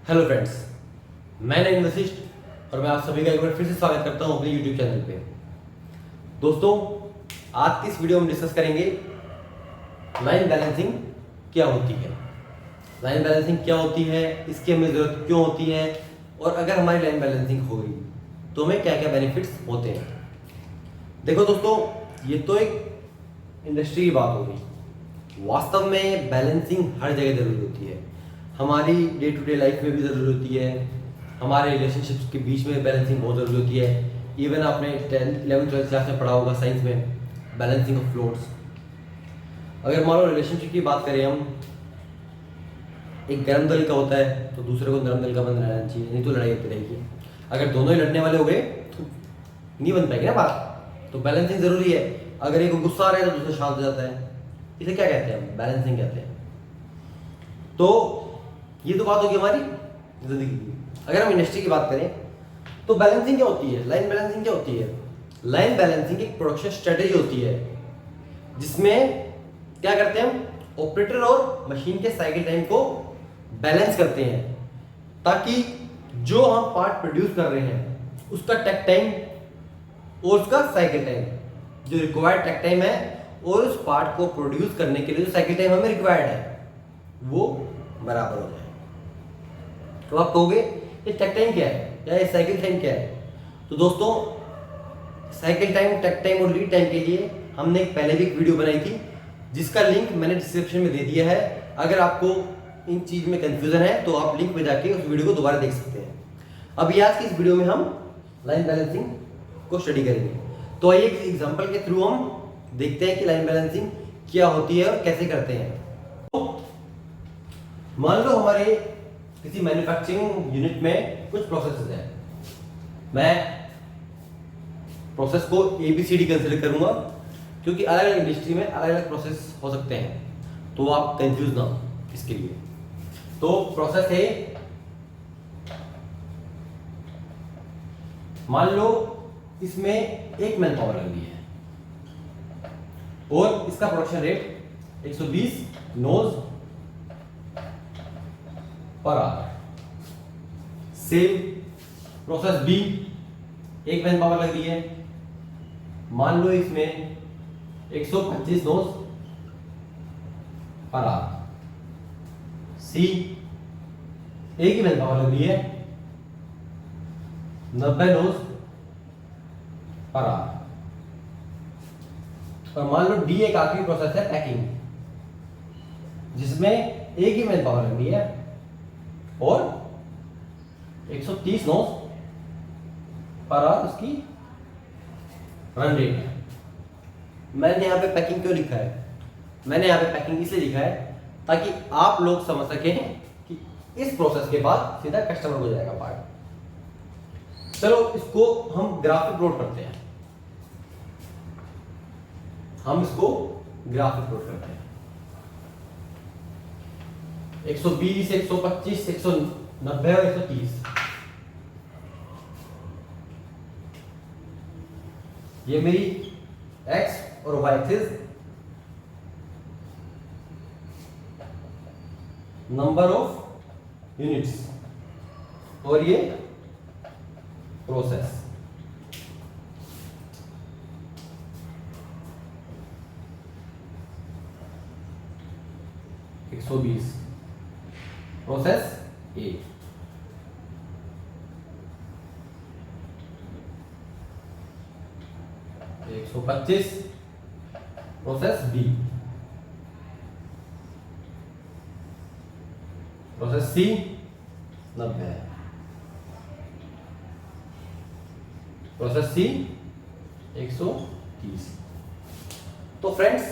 Hello friends, मैं नईम वशिष्ठ और मैं आप सभी का एक बार फिर से स्वागत करता हूं अपने यूट्यूब चैनल पे। दोस्तों, आज की इस वीडियो में डिस्कस करेंगे लाइन बैलेंसिंग क्या होती है। लाइन बैलेंसिंग क्या होती है, इसकी हमें ज़रूरत क्यों होती है, और अगर हमारी लाइन बैलेंसिंग हो गई तो हमें क्या क्या बेनिफिट्स होते हैं। देखो दोस्तों, ये तो एक इंडस्ट्री की बात हो गई। वास्तव में बैलेंसिंग हर जगह ज़रूरी होती है। हमारी डे टू डे लाइफ में भी ज़रूरी होती है, हमारे रिलेशनशिप्स के बीच में बैलेंसिंग बहुत ज़रूरी होती है। इवन आपने 11th 12th क्लास में पढ़ा होगा साइंस में, बैलेंसिंग ऑफ फ्लोट्स। अगर मान लो रिलेशनशिप की बात करें हम, एक गर्म दल का होता है तो दूसरे को नरम दल का बन रहना चाहिए, नहीं तो लड़ाई होती रहेगी। अगर दोनों ही लड़ने वाले हो गए तो नहीं बन पाएगी ना बात। तो बैलेंसिंग ज़रूरी है। अगर एक को गुस्सा आ रहा है तो दूसरा शांत हो जाता है, इसे क्या कहते हैं, बैलेंसिंग कहते हैं। तो ये तो बात होगी हमारी जिंदगी की। अगर हम इंडस्ट्री की बात करें तो बैलेंसिंग क्या होती है, लाइन बैलेंसिंग क्या होती है। लाइन बैलेंसिंग एक प्रोडक्शन स्ट्रेटेजी होती है जिसमें क्या करते हैं हम, ऑपरेटर और मशीन के साइकिल टाइम को बैलेंस करते हैं ताकि जो हम पार्ट प्रोड्यूस कर रहे हैं उसका टेक टाइम और उसका साइकिल टाइम, जो रिक्वायर्ड टेक टाइम है और उस पार्ट को प्रोड्यूस करने के लिए जो साइकिल टाइम हमें रिक्वायर्ड है, वो बराबर हो जाए। तो आप कहोगे ये टेक टाइम क्या है या ये साइकिल टाइम क्या है। तो दोस्तों, साइकिल टाइम, टेक टाइम और लीड टाइम के लिए हमने पहले भी एक वीडियो बनाई थी जिसका लिंक मैंने डिस्क्रिप्शन में दे दिया है। अगर आपको इन चीज़ में कंफ्यूजन है तो आप लिंक में जाके उस वीडियो को दोबारा देख सकते हैं। अभी आज की इस वीडियो में हम लाइन बैलेंसिंग को स्टडी करेंगे। तो आइए एक एग्जाम्पल के थ्रू हम देखते हैं कि लाइन बैलेंसिंग क्या होती है और कैसे करते हैं। मान लो हमारे किसी मैन्युफैक्चरिंग यूनिट में कुछ प्रोसेसेस हैं। मैं प्रोसेस को ABCD कंसिडर करूंगा क्योंकि अलग अलग इंडस्ट्री में अलग अलग प्रोसेस हो सकते हैं, तो आप कंफ्यूज ना हो इसके लिए। तो प्रोसेस है, मान लो इसमें एक मैन पावर लग रही है और इसका production rate 120 nos per hour. Same process B, एक मैन पावर लग रही है, मान लो इसमें 125 नोज पर आवर। सी, एक ही मैन पावर लग रही है, 90 नोज पर आवर। और मान लो डी एक आखिरी प्रोसेस है पैकिंग, जिसमें एक ही मैन पावर लग रही है और 130 नोज पर आवर उसकी रन रेट है। मैंने यहाँ पे पैकिंग क्यों लिखा है, मैंने यहाँ पे पैकिंग इसलिए लिखा है ताकि आप लोग समझ सकें कि इस प्रोसेस के बाद सीधा कस्टमर को जाएगा पार्ट। चलो इसको हम ग्राफिक प्लॉट करते हैं, हम इसको ग्राफिक प्लॉट करते हैं। 120, 125, 190 और 130, ये मेरी एक्स और Y axis, number of units, और ये प्रोसेस। एक 120 process A, 125 process B, process C 90, process C 130। तो फ्रेंड्स,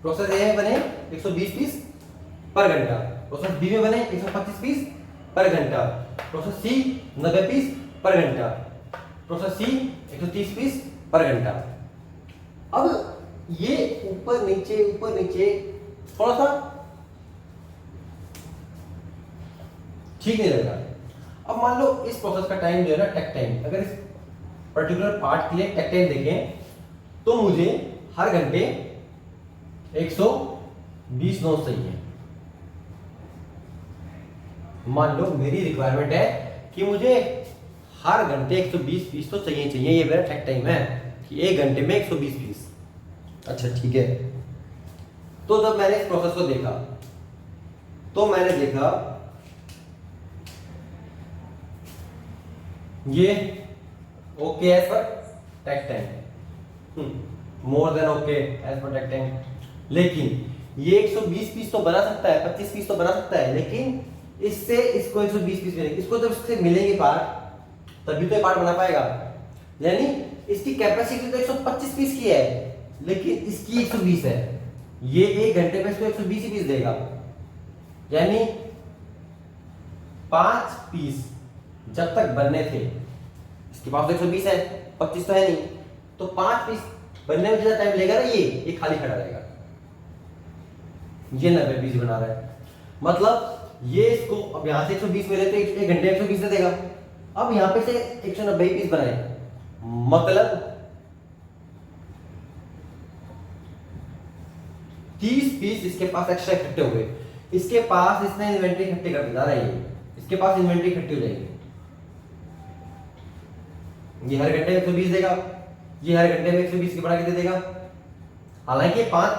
प्रोसेस ए में बने 120 पीस पर घंटा, प्रोसेस बी में बने 125 पीस पर घंटा, प्रोसेस सी 90 पीस पर घंटा, प्रोसेस सी 130 पीस पर घंटा। अब ये ऊपर नीचे थोड़ा सा ठीक नहीं लग रहा। अब मान लो इस प्रोसेस का टाइम जो है ना, टेक टाइम, अगर इस पर्टिकुलर पार्ट के लिए टेक टाइम देखें तो मुझे हर घंटे 120 नोट चाहिए। मान लो मेरी रिक्वायरमेंट है कि मुझे हर घंटे 120 पीस तो चाहिए चाहिए, ये मेरा ट्रैक टाइम है कि एक घंटे में 120 पीस। अच्छा ठीक है, तो जब मैंने इस प्रोसेस को देखा तो मैंने देखा ये okay as per track time, more than okay as per track time, लेकिन ये 120 पीस तो बना सकता है, 25 पीस तो बना सकता है, लेकिन इससे इसको 120 पीस मिलेंगे, इसको जब इससे मिलेंगे पार्ट तभी तो ये पार्ट बना पाएगा। यानी इसकी कैपेसिटी तो 125 पीस की है लेकिन इसकी 120 है, ये एक घंटे में इसको 120 ही पीस देगा। यानी 5 पीस जब तक बनने थे, इसके पास तो 120 है, 25 तो है नहीं, तो 5 पीस बनने में जितना टाइम लेगा ना ये खाली खड़ा रहेगा। ये 90 पीस बना रहा है, मतलब ये इसको अब यहां से 120 मिले तो एक घंटे 120 दे देगा। अब यहां पे से 190 पीस बनाए, मतलब 30 पीस इसके पास एक्स्ट्रा इकट्ठे हो गए। इसके पास इसने इन्वेंटरी इकट्ठी कर दिया है, इसके पास इन्वेंटरी इकट्ठी हो जाएगी। ये हर घंटे 120 देगा, ये हर घंटे में 120 की बना के दे देगा। हालांकि 5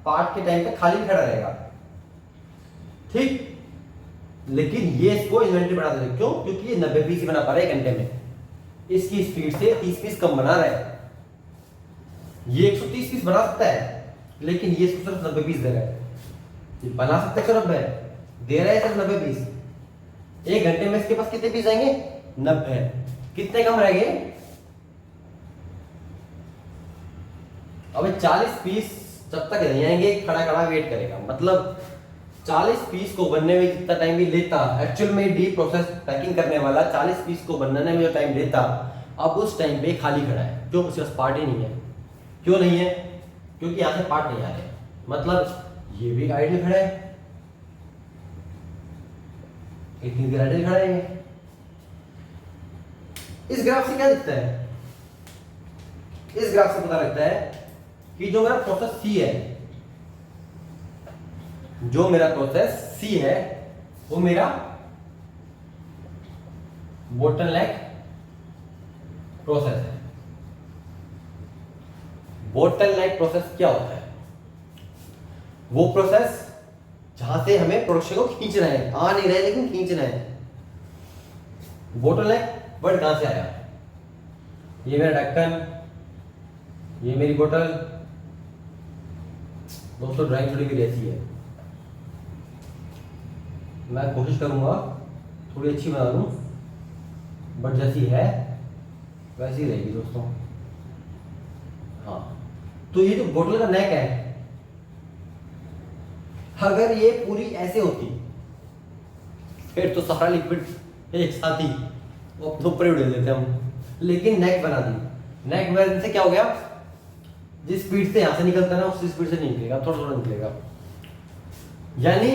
पार्ट के टाइम पे खाली खड़ा रहेगा, ठीक, लेकिन ये इसको इन्वेंटरी बना देगा। क्यों? क्योंकि ये 90 पीस ही बना पा रहा है घंटे में, इसकी स्पीड से 30 पीस कम बना रहा है। ये 130 पीस बना सकता है लेकिन ये इसको सिर्फ 90 पीस दे रहा है। ये बना सकता है सिर्फ 90, दे रहा है सिर्फ 90 पीस। एक घंटे में इसके पास कितने पीस आएंगे? 90। कितने कम रह गए? अब 40 पीस जब तक नहीं आएंगे खड़ा खड़ा वेट करेगा। मतलब 40 पीस को बनने में जितना टाइम भी लेता, एक्चुअल में डी प्रोसेस पैकिंग करने वाला 40 पीस को बनाने में जो टाइम लेता, अब उस टाइम पे खाली खड़ा है। क्यों? उसके पास पार्ट ही नहीं है। क्यों नहीं है? क्योंकि यहां से पार्ट नहीं आ रहे। मतलब ये भी आइडल खड़ा है, इतनी देर आइडल खड़ा है। इस ग्राफ से क्या दिखता है? इस ग्राफ से पता लगता है कि जो मेरा प्रोसेस सी है, जो मेरा प्रोसेस सी है वो मेरा बोटलनेक प्रोसेस है। बोटलनेक प्रोसेस क्या होता है? वो प्रोसेस जहां से हमें प्रोडक्शन को खींचना है, आ नहीं रहा है लेकिन खींचना है। बोटलनेक वर्ड कहां से आया? ये मेरा ढक्कन, ये मेरी बोतल। दोस्तों ड्राइंग थोड़ी मेरी ऐसी है, मैं कोशिश करूंगा थोड़ी अच्छी बना लूं, बट जैसी है वैसी रहेगी दोस्तों। हाँ, तो ये जो बोतल का नेक है, अगर ये पूरी ऐसे होती फिर तो सारा लिक्विड एक साथ ही तो ऊपर उड़े देते हम, लेकिन नेक बना दी। नेक बनाने से क्या हो गया? जिस स्पीड से यहां से निकलता है ना, उस स्पीड से नहीं निकलेगा, थोड़ा थोड़ा निकलेगा। यानी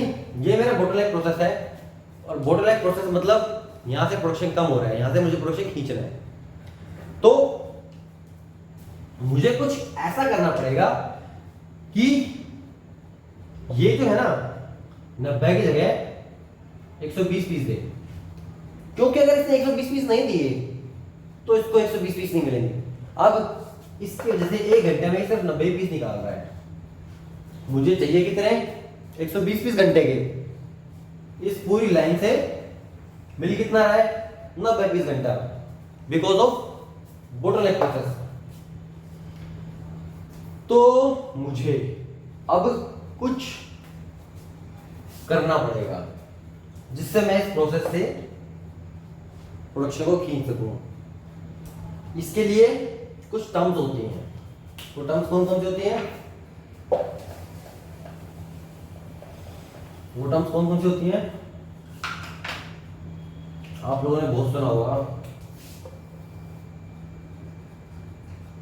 ये मेरा बोटलनेक प्रोसेस है। और बोटलनेक प्रोसेस मतलब यहां से प्रोडक्शन कम हो रहा है, यहां से मुझे प्रोडक्शन खींचना है। तो मुझे कुछ ऐसा करना पड़ेगा कि ये जो है ना 90 की जगह 120 पीस दे। क्योंकि अगर इसने 120 पीस नहीं दिए तो इसको 120 पीस नहीं मिलेंगे। अब इसकी वजह से एक घंटे में सिर्फ 90 पीस निकाल रहा है। मुझे चाहिए कितने? 120 पीस घंटे के। इस पूरी लाइन से मिल कितना रहा है? 90 पीस घंटा, बिकॉज ऑफ बोटलनेक प्रोसेस। तो मुझे अब कुछ करना पड़ेगा जिससे मैं इस प्रोसेस से प्रोडक्शन को खींच सकूं। इसके लिए कुछ टर्म्स होती हैं। वो टर्म्स कौन कौन सी होती हैं? वो टर्म्स कौन कौन सी होती हैं? आप लोगों ने बहुत सुना होगा,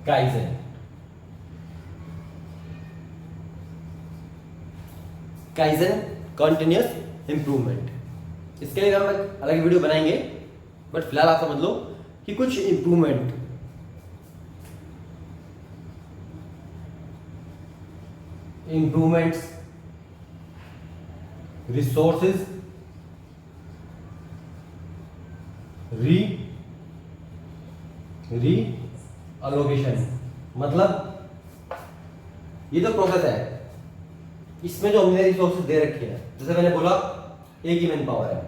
काइज़न। Kaizen continuous improvement. इसके लिए हम एक अलग वीडियो बनाएंगे, बट फिलहाल आप समझ लो कि कुछ इंप्रूवमेंट, रिसोर्सेज री अलोकेशन, मतलब ये तो प्रोसेस है, इसमें जो हमने रिसोर्सेज दे रखे हैं, जैसे मैंने बोला एक ही मैन पावर है,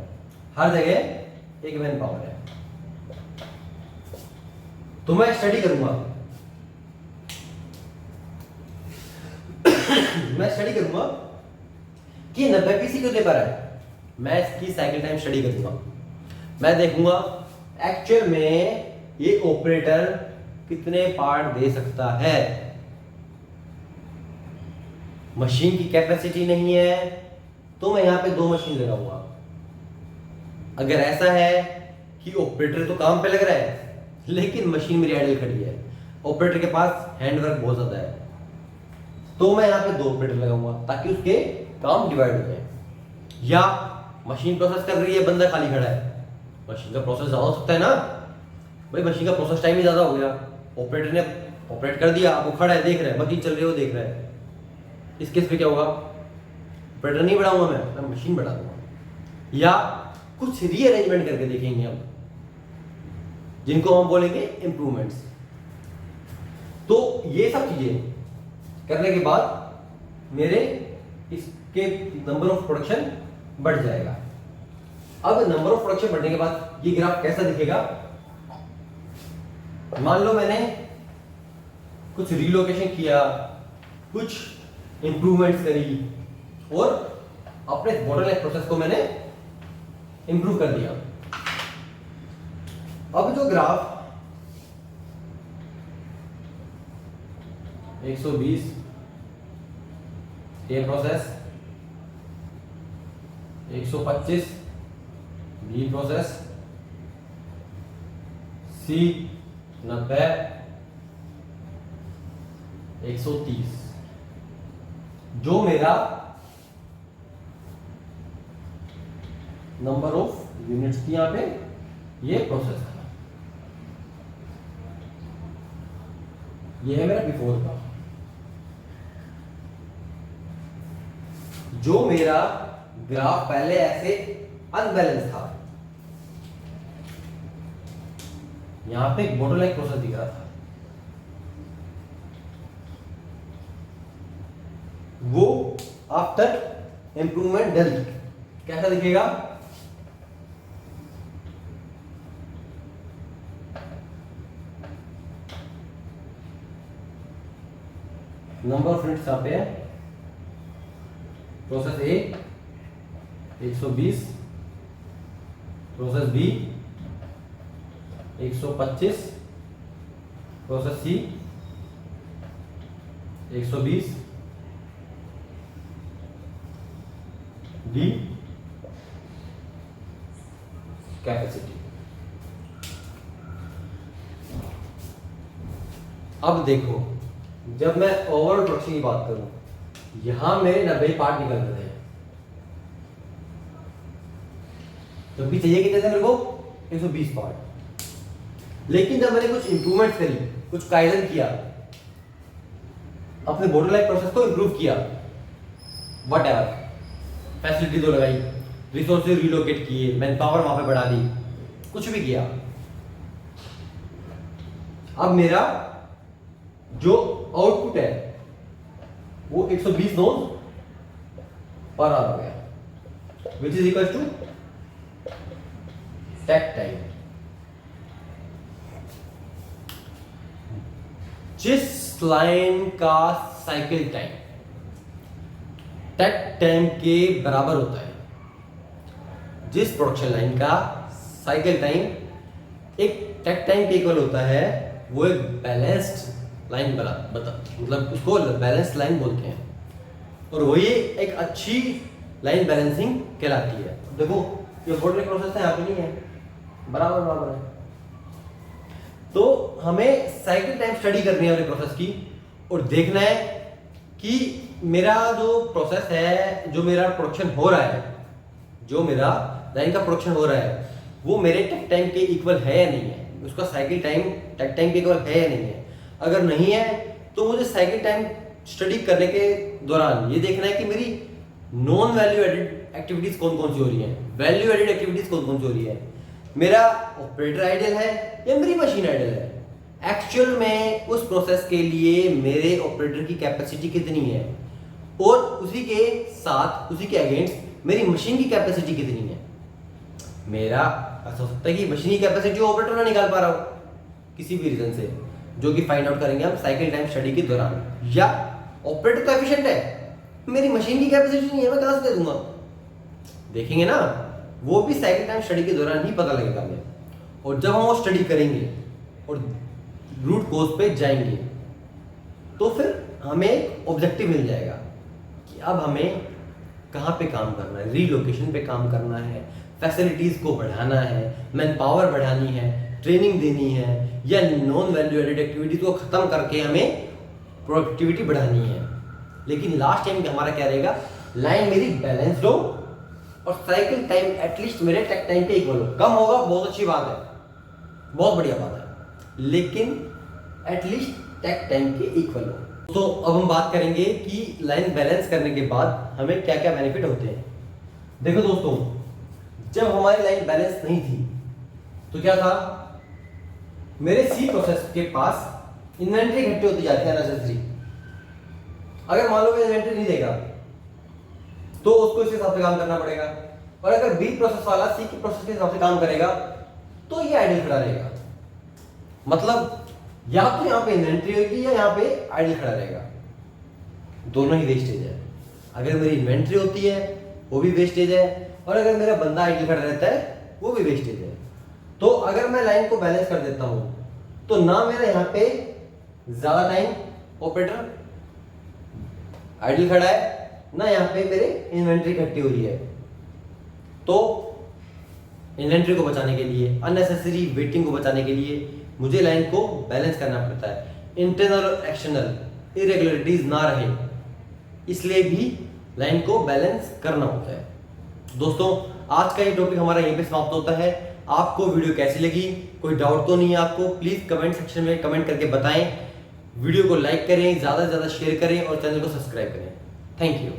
हर जगह एक मैन पावर है, तो मैं स्टडी करूंगा मैं स्टडी करूंगा कि 90 पीसी क्यों दे पा रहा है, मैं इसकी साइकिल टाइम स्टडी करूंगा, मैं देखूंगा एक्चुअल में ये ऑपरेटर कितने पार्ट दे सकता है। मशीन की कैपेसिटी नहीं है तो मैं यहां पे 2 मशीन लगाऊंगा। अगर ऐसा है कि ऑपरेटर तो काम पे लग रहा है लेकिन मशीन मेरी आइडल खड़ी है, ऑपरेटर के पास हैंडवर्क बहुत ज्यादा है, तो मैं यहां पे 2 ऑपरेटर लगाऊंगा ताकि उसके काम डिवाइड हो जाए। या मशीन प्रोसेस कर रही है, बंदा खाली खड़ा है, मशीन का प्रोसेस ज्यादा हो सकता है ना भाई, मशीन का प्रोसेस टाइम ही ज्यादा हो गया, ऑपरेटर ने ऑपरेट कर दिया, वो खड़ा है देख रहा है, मशीन चल रही है वो देख रहा है, इस केस पे क्या होगा, ऑपरेटर नहीं बढ़ाऊंगा मैं मशीन बढ़ा दूंगा। या कुछ रीअरेंजमेंट करके देखेंगे हम, जिनको हम बोलेंगे इंप्रूवमेंट्स। तो ये सब चीजें करने के बाद मेरे इसके नंबर ऑफ प्रोडक्शन बढ़ जाएगा। अब नंबर ऑफ प्रोडक्शन बढ़ने के बाद ये ग्राफ कैसा दिखेगा, मान लो मैंने कुछ रिलोकेशन किया, कुछ इंप्रूवमेंट्स करी और अपने बॉटलनेक प्रोसेस को मैंने इंप्रूव कर दिया। अब जो graph 120 A process, 125 B process, C 90, 130, जो मेरा नंबर ऑफ यूनिट्स थी यहां पे, ये प्रोसेस था, ये है मेरा बिफोर का। जो मेरा ग्राफ पहले ऐसे अनबैलेंस था, यहां पे एक बोटलनेक प्रोसेस दिख रहा था, वो आफ्टर इंप्रूवमेंट डल कैसा दिखेगा, नंबर ऑफ यूनिट्स यहां पे है, process A 120, process B 125, process C 120, D capacity. अब देखो, जब मैं ओवरऑल प्रोडक्शन की बात करूं, यहां मेरे 90 पार्ट निकल रहे हैं, तो भी चाहिए कितने थे मेरे को, 120 पार्ट। लेकिन जब मैंने कुछ इंप्रूवमेंट करी, कुछ काइजन किया, अपने बोटलनेक प्रोसेस को इंप्रूव किया, वट एवर, फैसिलिटी तो लगाई, रिसोर्सेज रिलोकेट किए, मैन पावर वहां पे बढ़ा दी, कुछ भी किया, अब मेरा जो आउटपुट है वो 120 नोड पर आवर हो गया, which is equal to take time. जिस लाइन का साइकिल टाइम टेक टाइम के बराबर होता है, जिस प्रोडक्शन लाइन का साइकिल टाइम एक टेक टाइम के इक्वल होता है, वो एक बैलेंस्ड लाइन मतलब उसको बैलेंस लाइन बोलते हैं, और वही एक अच्छी लाइन बैलेंसिंग कहलाती है। देखो ये बोटलनेक प्रोसेस है, यहाँ पे नहीं है, बराबर बराबर है, तो हमें साइकिल टाइम स्टडी करनी है अपने प्रोसेस की, और देखना है कि मेरा जो प्रोसेस है, जो मेरा प्रोडक्शन हो रहा है, जो मेरा लाइन का प्रोडक्शन हो रहा है, वो मेरे टेक टाइम के इक्वल है या नहीं है, उसका साइकिल टाइम टेक टाइम के इक्वल है या नहीं है। अगर नहीं है तो मुझे साइकिल टाइम स्टडी करने के दौरान ये देखना है कि मेरी नॉन वैल्यू एडेड एक्टिविटीज कौन कौन सी हो रही है, वैल्यू एडेड एक्टिविटीज कौन कौन सी हो रही है। मेरा ऑपरेटर आइडियल है या मेरी मशीन आइडियल है। एक्चुअल में उस प्रोसेस के लिए मेरे ऑपरेटर की कैपेसिटी कितनी है और उसी के साथ उसी के अगेंस्ट मेरी मशीन की कैपेसिटी कितनी है। मेरा ऐसा हो सकता है कि मशीन की कैपेसिटी ऑपरेटर ना निकाल पा रहा हो किसी भी रीजन से, जो कि फाइंड आउट करेंगे हम साइकिल टाइम स्टडी के दौरान। या ऑपरेटर तो एफिशिएंट है, मेरी मशीन की कैपेसिटी नहीं है, मैं कहां से दे दूंगा। देखेंगे ना, वो भी साइकिल टाइम स्टडी के दौरान ही पता लगेगा हमें। और जब हम वो स्टडी करेंगे और रूट कोज पे जाएंगे तो फिर हमें एक ऑब्जेक्टिव मिल जाएगा कि अब हमें कहाँ पे काम करना है, रीलोकेशन पे काम करना है, फैसिलिटीज को बढ़ाना है, मैन पावर बढ़ानी है, ट्रेनिंग देनी है, या नॉन वैल्यू एडेड एक्टिविटीज को खत्म करके हमें प्रोडक्टिविटी बढ़ानी है। लेकिन लास्ट टाइम हमारा क्या रहेगा, लाइन मेरी बैलेंस्ड हो और साइकिल टाइम एटलीस्ट मेरे टेक टाइम पे इक्वल हो। कम होगा बहुत अच्छी बात है, बहुत बढ़िया बात है, लेकिन एटलीस्ट टेक टाइम के इक्वल हो। तो अब हम बात करेंगे कि लाइन बैलेंस करने के बाद हमें क्या क्या बेनिफिट होते हैं। देखो दोस्तों, जब हमारी लाइन बैलेंस नहीं थी तो क्या था, मेरे सी प्रोसेस के पास इन्वेंट्री इकट्ठी होती जाती है अननेसेसरी। अगर मान लो इन्वेंट्री नहीं देगा तो उसको इस हिसाब से काम करना पड़ेगा, और अगर बी प्रोसेस वाला सी की प्रोसेस के हिसाब से काम करेगा तो ये आइडियल खड़ा रहेगा। मतलब या तो यहाँ पे इन्वेंट्री होगी या यहाँ पे आइडियल खड़ा रहेगा, दोनों ही वेस्टेज है। अगर मेरी इन्वेंट्री होती है वो भी वेस्टेज है, और अगर मेरा बंदा आइडियल खड़ा रहता है वो भी वेस्टेज है। तो अगर मैं लाइन को बैलेंस कर देता हूं तो ना मेरा यहाँ पे ज्यादा टाइम ऑपरेटर आइडियल खड़ा है, ना यहाँ पे मेरे इन्वेंट्री इकट्ठी हो रही है। तो इन्वेंट्री को बचाने के लिए, अननेसेसरी वेटिंग को बचाने के लिए मुझे लाइन को बैलेंस करना पड़ता है। इंटरनल और एक्सटर्नल इरेगुलरिटीज ना रहे, इसलिए भी लाइन को बैलेंस करना होता है। दोस्तों, आज का ये टॉपिक हमारा यहीं पे समाप्त होता है। आपको वीडियो कैसी लगी, कोई डाउट तो नहीं है आपको, प्लीज कमेंट सेक्शन में कमेंट करके बताएं। वीडियो को लाइक करें, ज्यादा से ज्यादा शेयर करें और चैनल को सब्सक्राइब करें। Thank you.